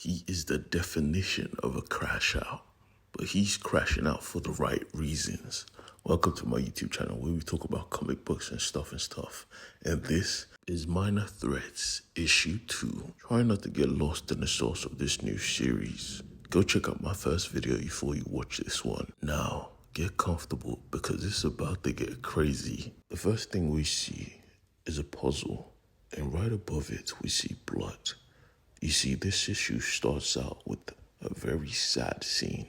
He is the definition of a crash out, but he's crashing out for the right reasons. Welcome to my YouTube channel where we talk about comic books and stuff. And this is Minor Threats Issue 2. Try not to get lost in the source of this new series. Go check out my first video before you watch this one. Now, get comfortable because it's about to get crazy. The first thing we see is a puzzle, and right above it we see blood. You see, this issue starts out with a very sad scene.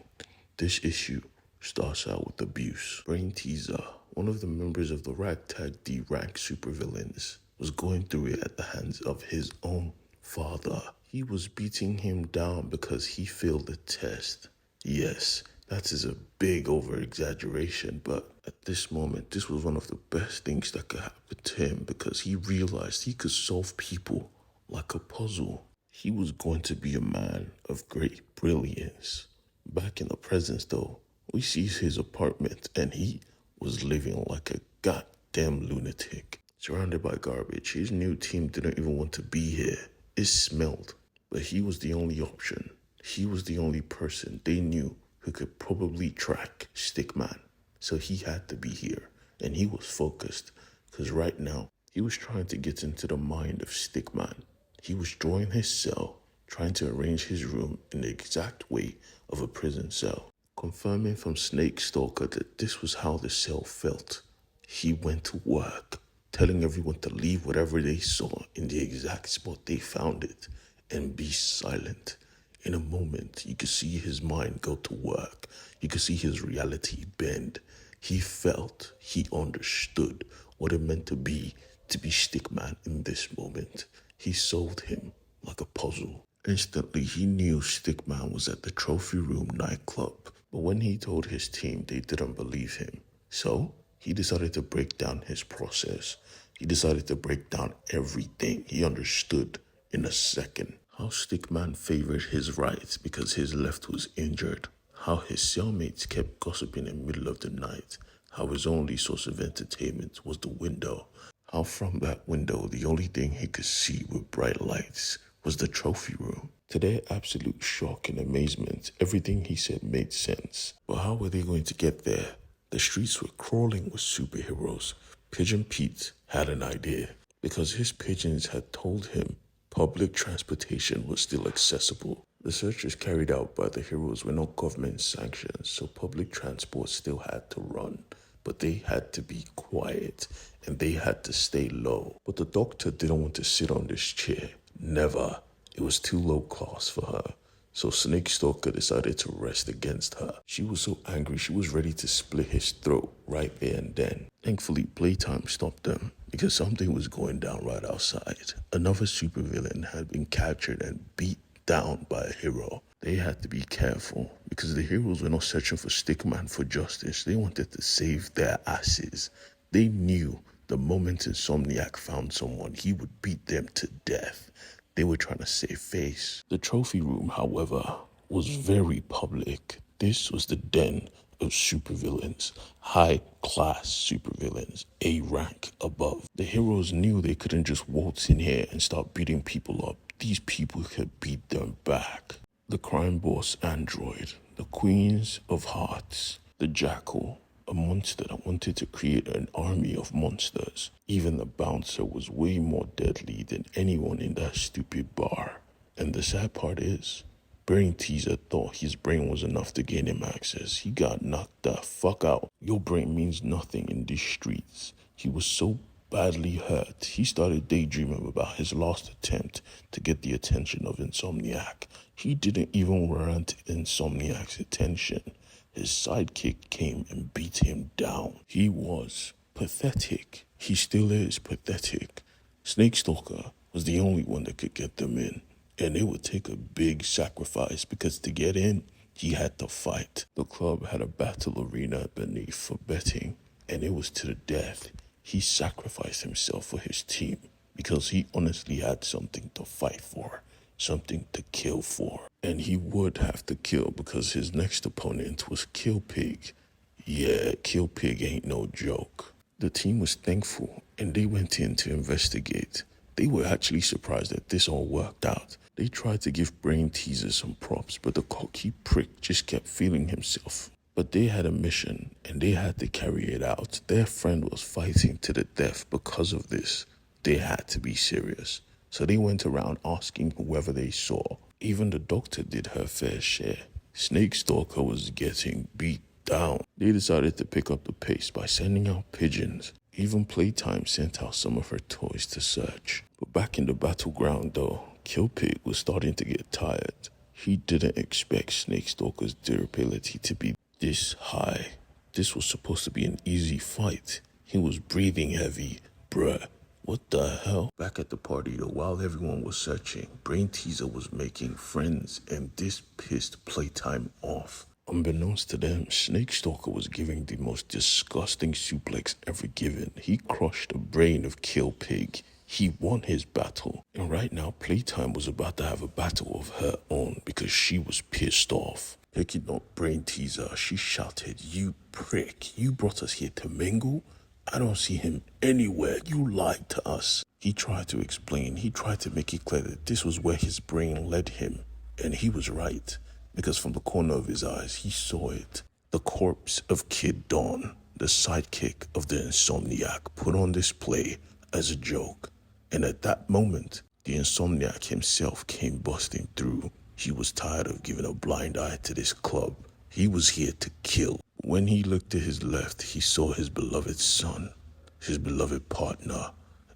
This issue starts out with abuse. Brain Teaser, one of the members of the ragtag D-rank supervillains, was going through it at the hands of his own father. He was beating him down because he failed the test. Yes, that is a big over-exaggeration, but at this moment, this was one of the best things that could happen to him because he realized he could solve people like a puzzle. He was going to be a man of great brilliance. Back in the present, though, we see his apartment and he was living like a goddamn lunatic. Surrounded by garbage, his new team didn't even want to be here. It smelled, but he was the only option. He was the only person they knew who could probably track Stickman. So he had to be here, and he was focused, because right now, he was trying to get into the mind of Stickman. He was drawing his cell, trying to arrange his room in the exact way of a prison cell. Confirming from Snake Stalker that this was how the cell felt, he went to work, telling everyone to leave whatever they saw in the exact spot they found it and be silent. In a moment, you could see his mind go to work. You could see his reality bend. He felt, he understood what it meant to be Stickman in this moment. He solved him like a puzzle. Instantly, he knew Stickman was at the Trophy Room nightclub. But when he told his team, they didn't believe him. So, he decided to break down his process. He decided to break down everything he understood in a second. How Stickman favored his right because his left was injured. How his cellmates kept gossiping in the middle of the night. How his only source of entertainment was the window. How from that window, the only thing he could see with bright lights was the trophy room. To their absolute shock and amazement, everything he said made sense. But how were they going to get there? The streets were crawling with superheroes. Pigeon Pete had an idea because his pigeons had told him public transportation was still accessible. The searches carried out by the heroes were not government sanctioned, so public transport still had to run. But they had to be quiet and they had to stay low. But the doctor didn't want to sit on this chair. Never. It was too low class for her. So Snake Stalker decided to rest against her. She was so angry she was ready to split his throat right there and then. Thankfully, Playtime stopped them because something was going down right outside. Another supervillain had been captured and beat down by a hero. They had to be careful because the heroes were not searching for Stickman for justice. They wanted to save their asses. They knew the moment Insomniac found someone, he would beat them to death. They were trying to save face. The trophy room, however, was very public. This was the den of supervillains, high-class supervillains, A rank above. The heroes knew they couldn't just waltz in here and start beating people up. These people could beat them back. The crime boss android, the queens of hearts, the jackal, a monster that wanted to create an army of monsters. Even the bouncer was way more deadly than anyone in that stupid bar. And the sad part is, Brain Teaser thought his brain was enough to gain him access. He got knocked the fuck out. Your brain means nothing in these streets. He was so badly hurt, he started daydreaming about his last attempt to get the attention of Insomniac. He didn't even warrant Insomniac's attention. His sidekick came and beat him down. He was pathetic. He still is pathetic. Snake Stalker was the only one that could get them in. And it would take a big sacrifice because to get in, he had to fight. The club had a battle arena beneath for betting, and it was to the death. He sacrificed himself for his team because he honestly had something to fight for, something to kill for. And he would have to kill because his next opponent was Kill Pig. Yeah, Kill Pig ain't no joke. The team was thankful and they went in to investigate. They were actually surprised that this all worked out. They tried to give Brain Teaser some props, but the cocky prick just kept feeling himself. But they had a mission, and they had to carry it out. Their friend was fighting to the death because of this. They had to be serious. So they went around asking whoever they saw. Even the doctor did her fair share. Snake Stalker was getting beat down. They decided to pick up the pace by sending out pigeons. Even Playtime sent out some of her toys to search. But back in the battleground though, Kill Pig was starting to get tired. He didn't expect Snake Stalker's durability to be this high. This was supposed to be an easy fight. He was breathing heavy. Bruh, what the hell? Back at the party though, while everyone was searching, Brain Teaser was making friends, and this pissed Playtime off. Unbeknownst to them, Snake Stalker was giving the most disgusting suplex ever given. He crushed the brain of Kill Pig. He won his battle. And right now, Playtime was about to have a battle of her own because she was pissed off. Picking up Brain Teaser, she shouted, "You prick, you brought us here to mingle? I don't see him anywhere. You lied to us." He tried to explain. He tried to make it clear that this was where his brain led him. And he was right, because from the corner of his eyes, he saw it. The corpse of Kid Dawn, the sidekick of the Insomniac, put on display as a joke. And at that moment, the Insomniac himself came busting through. He was tired of giving a blind eye to this club. He was here to kill. When he looked to his left, he saw his beloved son, his beloved partner,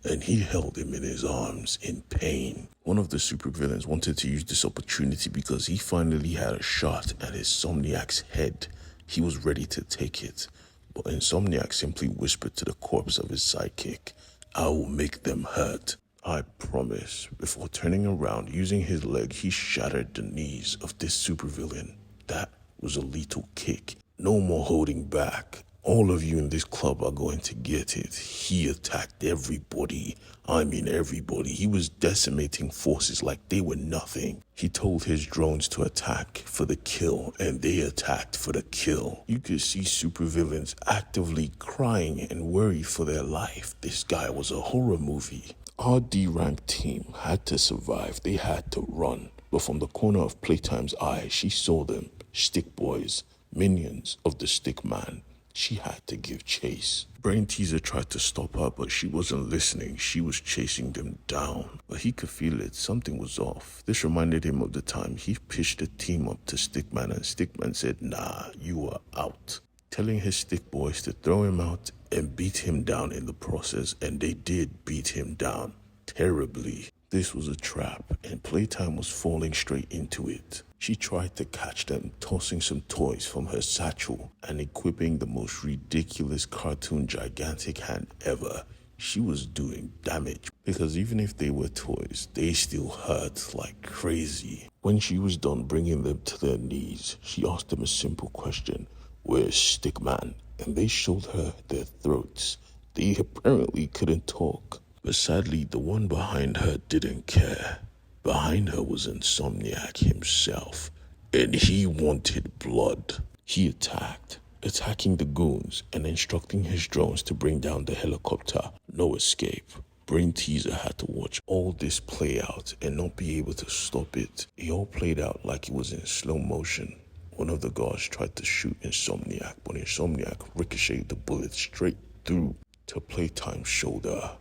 and he held him in his arms in pain. One of the supervillains wanted to use this opportunity because he finally had a shot at Insomniac's head. He was ready to take it, but Insomniac simply whispered to the corpse of his sidekick, "I will make them hurt. I promise." Before turning around, using his leg, he shattered the knees of this supervillain. That was a lethal kick. No more holding back. All of you in this club are going to get it. He attacked everybody. I mean everybody. He was decimating forces like they were nothing. He told his drones to attack for the kill, and they attacked for the kill. You could see supervillains actively crying and worried for their life. This guy was a horror movie. Our D-rank team had to survive. They had to run. But from the corner of Playtime's eye, she saw them. Stick boys, minions of the Stick Man. She had to give chase. Brain Teaser tried to stop her, but she wasn't listening. She was chasing them down. But he could feel it. Something was off. This reminded him of the time he pitched the team up to Stickman, and Stickman said, "Nah, you are out," telling his stick boys to throw him out and beat him down in the process. And they did beat him down terribly. This was a trap, and Playtime was falling straight into it. She tried to catch them, tossing some toys from her satchel and equipping the most ridiculous cartoon gigantic hand ever. She was doing damage, because even if they were toys, they still hurt like crazy. When she was done bringing them to their knees, she asked them a simple question: "Where's Stickman?" And they showed her their throats. They apparently couldn't talk. But sadly, the one behind her didn't care. Behind her was Insomniac himself, and he wanted blood. He attacked, attacking the goons and instructing his drones to bring down the helicopter. No escape. Brain Teaser had to watch all this play out and not be able to stop it. It all played out like it was in slow motion. One of the guards tried to shoot Insomniac, but Insomniac ricocheted the bullet straight through to Playtime's shoulder.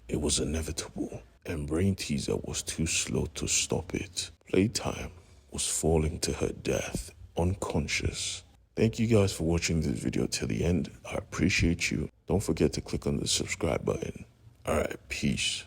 It was inevitable, and Brain Teaser was too slow to stop it. Playtime was falling to her death, unconscious. Thank you guys for watching this video till the end. I appreciate you. Don't forget to click on the subscribe button. Alright, peace.